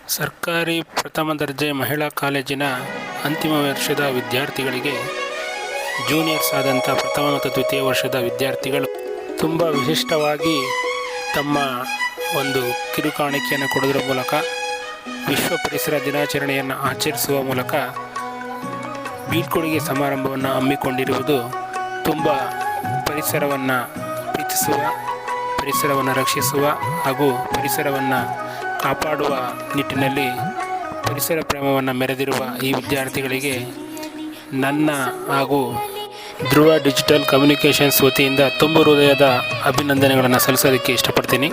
ಸರ್ಕಾರಿ ಪ್ರಥಮ ದರ್ಜೆ ಮಹಿಳಾ ಕಾಲೇಜಿನ ಅಂತಿಮ ವರ್ಷದ ವಿದ್ಯಾರ್ಥಿಗಳಿಗೆ ಜೂನಿಯರ್ಸ್ ಆದಂಥ ಪ್ರಥಮ ಮತ್ತು ದ್ವಿತೀಯ ವರ್ಷದ ವಿದ್ಯಾರ್ಥಿಗಳು ತುಂಬ ವಿಶಿಷ್ಟವಾಗಿ ತಮ್ಮ ಒಂದು ಕಿರುಕಾಣಿಕೆಯನ್ನು ಕೊಡೋದ್ರ ಮೂಲಕ ವಿಶ್ವ ಪರಿಸರ ದಿನಾಚರಣೆಯನ್ನು ಆಚರಿಸುವ ಮೂಲಕ ಬೀಳ್ಕೊಡುಗೆ ಸಮಾರಂಭವನ್ನು ಹಮ್ಮಿಕೊಂಡಿರುವುದು ತುಂಬ ಪರಿಸರವನ್ನು ಪ್ರೀತಿಸುವ, ಪರಿಸರವನ್ನು ರಕ್ಷಿಸುವ ಹಾಗೂ ಪರಿಸರವನ್ನು ಕಾಪಾಡುವ ನಿಟ್ಟಿನಲ್ಲಿ ಪರಿಸರ ಪ್ರೇಮವನ್ನು ಮೆರೆದಿರುವ ಈ ವಿದ್ಯಾರ್ಥಿಗಳಿಗೆ ನನ್ನ ಹಾಗೂ ಧ್ರುವ ಡಿಜಿಟಲ್ ಕಮ್ಯುನಿಕೇಷನ್ಸ್ ವತಿಯಿಂದ ತುಂಬ ಹೃದಯದ ಅಭಿನಂದನೆಗಳನ್ನು ಸಲ್ಲಿಸೋದಕ್ಕೆ ಇಷ್ಟಪಡ್ತೀನಿ.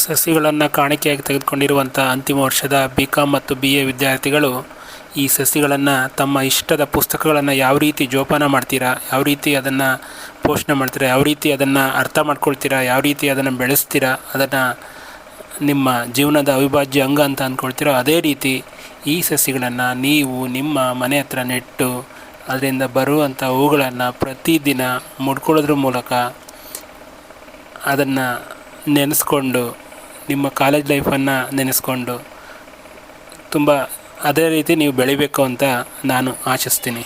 ಸಸಿಗಳನ್ನು ಕಾಣಿಕೆಯಾಗಿ ತೆಗೆದುಕೊಂಡಿರುವಂಥ ಅಂತಿಮ ವರ್ಷದ BCom ಮತ್ತು BA ವಿದ್ಯಾರ್ಥಿಗಳು ಈ ಸಸಿಗಳನ್ನು ತಮ್ಮ ಇಷ್ಟದ ಪುಸ್ತಕಗಳನ್ನು ಯಾವ ರೀತಿ ಜೋಪಾನ ಮಾಡ್ತೀರಾ, ಯಾವ ರೀತಿ ಅದನ್ನು ಪೋಷಣೆ ಮಾಡ್ತೀರಾ, ಯಾವ ರೀತಿ ಅದನ್ನು ಅರ್ಥ ಮಾಡ್ಕೊಳ್ತೀರಾ, ಯಾವ ರೀತಿ ಅದನ್ನು ಬೆಳೆಸ್ತೀರಾ, ಅದನ್ನು ನಿಮ್ಮ ಜೀವನದ ಅವಿಭಾಜ್ಯ ಅಂಗ ಅಂತ ಅಂದ್ಕೊಳ್ತೀರೋ ಅದೇ ರೀತಿ ಈ ಸಸಿಗಳನ್ನು ನೀವು ನಿಮ್ಮ ಮನೆ ಹತ್ರ ನೆಟ್ಟು ಅದರಿಂದ ಬರುವಂಥ ಹೂಗಳನ್ನು ಪ್ರತಿದಿನ ಮುಡ್ಕೊಳ್ಳೋದ್ರ ಮೂಲಕ ಅದನ್ನು ನೆನೆಸ್ಕೊಂಡು ನಿಮ್ಮ ಕಾಲೇಜ್ ಲೈಫನ್ನು ನೆನೆಸ್ಕೊಂಡು ತುಂಬ ಅದೇ ರೀತಿ ನೀವು ಬೆಳಿಬೇಕು ಅಂತ ನಾನು ಆಶಿಸ್ತೀನಿ.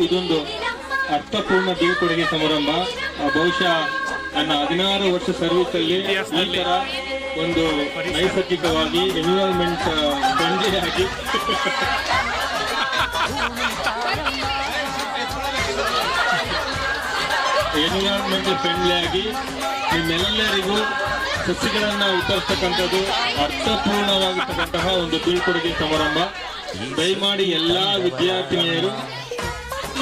ಇದೊಂದು ಅರ್ಥಪೂರ್ಣ ಬೀಳ್ಕೊಡುಗೆ ಸಮಾರಂಭ. ಬಹುಶಃ ನನ್ನ 16 ವರ್ಷ ಸರ್ವಿಸಲ್ಲಿ ಈ ಥರ ಒಂದು ನೈಸರ್ಗಿಕವಾಗಿ ಎನ್ವಿರಾನ್ಮೆಂಟ್ ಫ್ರೆಂಡ್ಲಿ ಆಗಿ ನಿಮ್ಮೆಲ್ಲರಿಗೂ ಸಸಿಗಳನ್ನು ವಿತರಿಸ್ತಕ್ಕಂಥದ್ದು ಅರ್ಥಪೂರ್ಣವಾಗಿರ್ತಕ್ಕಂತಹ ಒಂದು ಬೀಳ್ಕೊಡುಗೆ ಸಮಾರಂಭ. ದಯಮಾಡಿ ಎಲ್ಲಾ ವಿದ್ಯಾರ್ಥಿನಿಯರು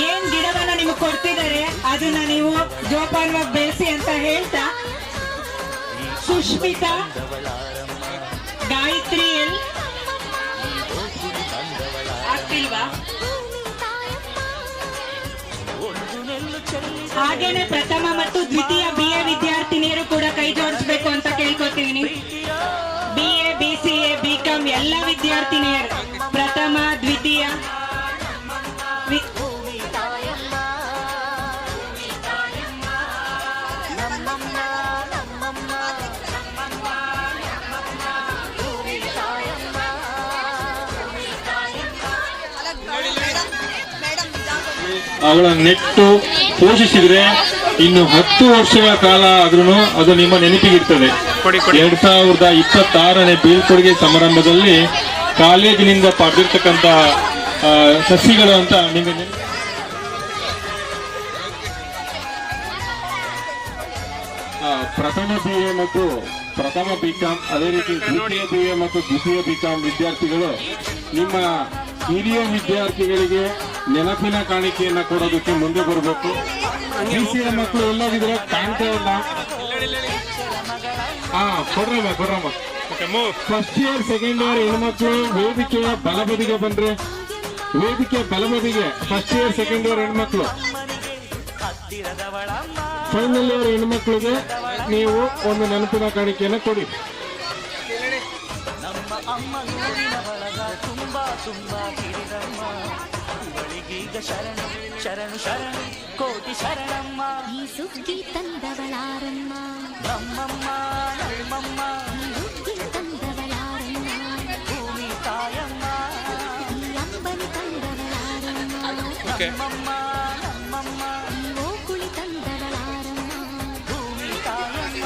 ಏನ್ ಗಿಡವನ್ನ ನಿಮ್ಗೆ ಕೊಡ್ತಿದ್ದಾರೆ ಅದನ್ನ ನೀವು ಜೋಪಾನವಾಗಿ ಬೆಳೆಸಿ ಅಂತ ಹೇಳ್ತಾ, ಸುಷ್ಮಿತಾ, ಗಾಯತ್ರಿ ಎಲ್ ಆಗ್ತಿಲ್ವಾ? ಹಾಗೇನೆ ಪ್ರಥಮ ಮತ್ತು ದ್ವಿತೀಯ BA ವಿದ್ಯಾರ್ಥಿನಿಯರು ಕೂಡ ಕೈ ಜೋಡಿಸ್ಬೇಕು ಅಂತ ಕೇಳ್ಕೊತೀನಿ. BA, BCA, BCom ಎಲ್ಲ ವಿದ್ಯಾರ್ಥಿನಿಯರು ಪ್ರಥಮ ದ್ವಿತೀಯ ಅವಳ ನೆಟ್ಟು ಪೋಷಿಸಿದ್ರೆ ಇನ್ನು 10 ವರ್ಷಗಳ ಕಾಲ ಆದ್ರೂ ಅದು ನಿಮ್ಮ ನೆನಪಿಗಿರ್ತದೆ. 2026ನೇ ಬೀಳ್ಕೊಡುಗೆ ಸಮಾರಂಭದಲ್ಲಿ ಕಾಲೇಜಿನಿಂದ ಪಡೆದಿರ್ತಕ್ಕಂಥ ಸಸಿಗಳು ಅಂತ ನಿಮಗೆ ಪ್ರಥಮ BA ಮತ್ತು ಪ್ರಥಮ BCom, ಅದೇ ರೀತಿ ದ್ವಿತೀಯ BA ಮತ್ತು ದ್ವಿತೀಯ BCom ವಿದ್ಯಾರ್ಥಿಗಳು ನಿಮ್ಮ ಹಿರಿಯ ವಿದ್ಯಾರ್ಥಿಗಳಿಗೆ ನೆನಪಿನ ಕಾಣಿಕೆಯನ್ನ ಕೊಡೋದಕ್ಕೆ ಮುಂದೆ ಬರಬೇಕು. BCA ಮಕ್ಕಳು ಎಲ್ಲೋಗಿದ್ರೆ ಕಾಣ್ತಾ ಇಲ್ಲ. ಕೊಡ್ರಮ್ಮ. ಫಸ್ಟ್ ಇಯರ್ ಸೆಕೆಂಡ್ ಇಯರ್ ಹೆಣ್ಮಕ್ಳು ವೇದಿಕೆಯ ಬಲಬದಿಗೆ ಬಂದ್ರೆ, ವೇದಿಕೆ ಬಲಬದಿಗೆ ಫಸ್ಟ್ ಇಯರ್ ಸೆಕೆಂಡ್ ಇಯರ್ ಹೆಣ್ಮಕ್ಳು, ಫೈನಲ್ ಇಯರ್ ಹೆಣ್ಮಕ್ಳಿಗೆ ನೀವು ಒಂದು ನೆನಪಿನ ಕಾಣಿಕೆಯನ್ನು ಕೊಡಿ. ಶರಣು ಶರಣು ಕೋಟಿ ಶರಣಮ್ಮ, ಈ ಸುಗ್ಗಿ ತಂದವಳಾರಮ್ಮ, ನಮ್ಮಮ್ಮ ನಮ್ಮಮ್ಮ ಸುಗ್ಗಿ ತಂದವಳಾರಮ್ಮ, ಭೂಮಿ ತಾಯಮ್ಮ, ಈ ಅಂಬನಿ ತಂದವಳಾರಮ್ಮ, ನಮ್ಮಮ್ಮ ನಮ್ಮಮ್ಮ ಓಕುಳಿ ತಂದವಳಾರಮ್ಮ, ಭೂಮಿ ತಾಯಮ್ಮ.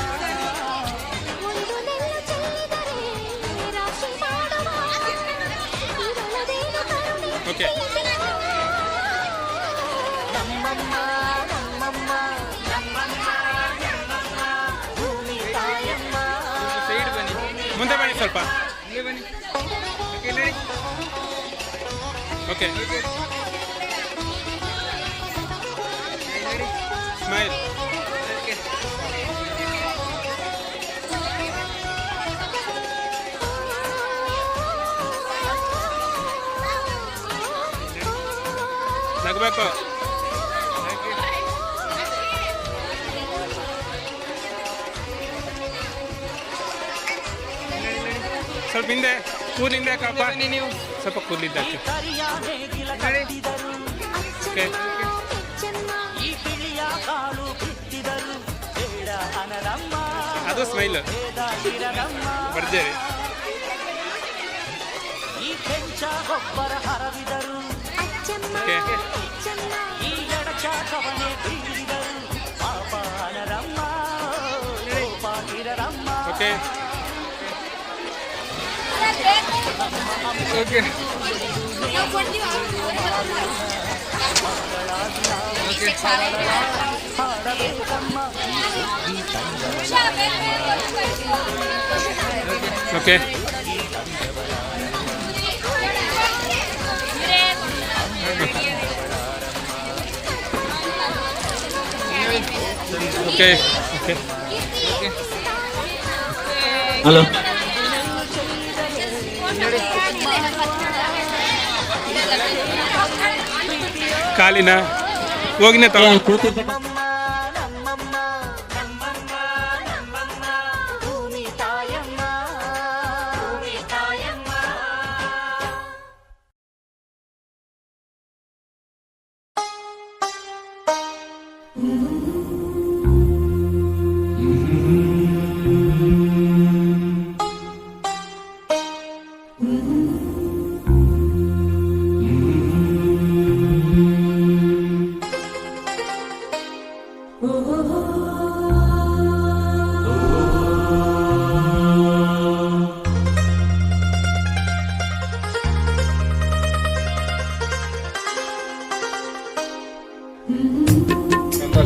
ಒಂದು ನೆಲ್ಲು ಚೆಲ್ಲಿದರೆ ರಾಶಿ ಮಾಡುವ ಇವಳದೇನು ಕರುಣೆ. ಮುಂದೆ ಬನ್ನಿ, ಸ್ವಲ್ಪ ಓಕೆ. ಸ್ಮೈಲ್. ನಗಬೇಕು. ಸ್ವಲ್ಪ ಹಿಂದೆ ಕೂದಲಿಂದ ಯಾಕಪ್ಪ, ನೀವು ಸ್ವಲ್ಪ ಕೂದಲಿದ್ದ ಅದು ಸ್ಮೈಲ್ ಬರ್ಜರಿ. Okay okay okay okay okay hello ಕಾಲಿನ ಹೋಗಿನೇ ತಗೋ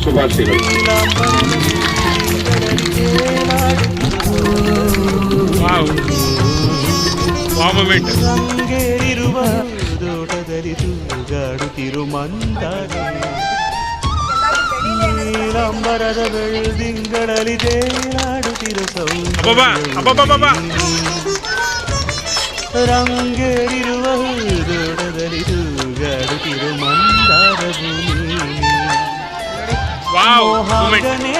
ಶುಭಾಶಯಗಳು. Wow wow moment. ರಂಗೇರಿರುವ ತೋಟದಲ್ಲಿ ತೂಗಾಡುತ್ತಿರು ಮಂದಾರ ನೀಲಾಂಬರದ ಬೆಳದಿಂಗಳಲ್ಲಿ ತೇಲಾಡುತ್ತಿರು ಅಬ್ಬಬ್ಬಬ್ಬಬ್ಬ. ರಂಗೇರಿರುವ ತೋಟದಲ್ಲಿ ತೂಗಾಡುತ್ತಿರು ಮಂದಾರ ಭೂಮಿ ವಾವ್ ಮೊಮೆಂಟ್. ಮೋಹಗನೇ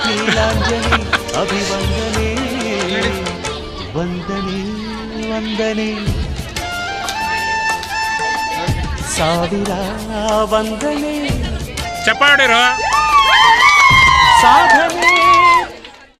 ನೀಲಾಂಜಲಿ ಅಭಿವಂದನೆ ವಂದನೆ ವಂದನೆ ಸಾವಿರ ವಂದನೆ ಚಪ್ಪಾಡಿರೋ ಸಾಧನೆ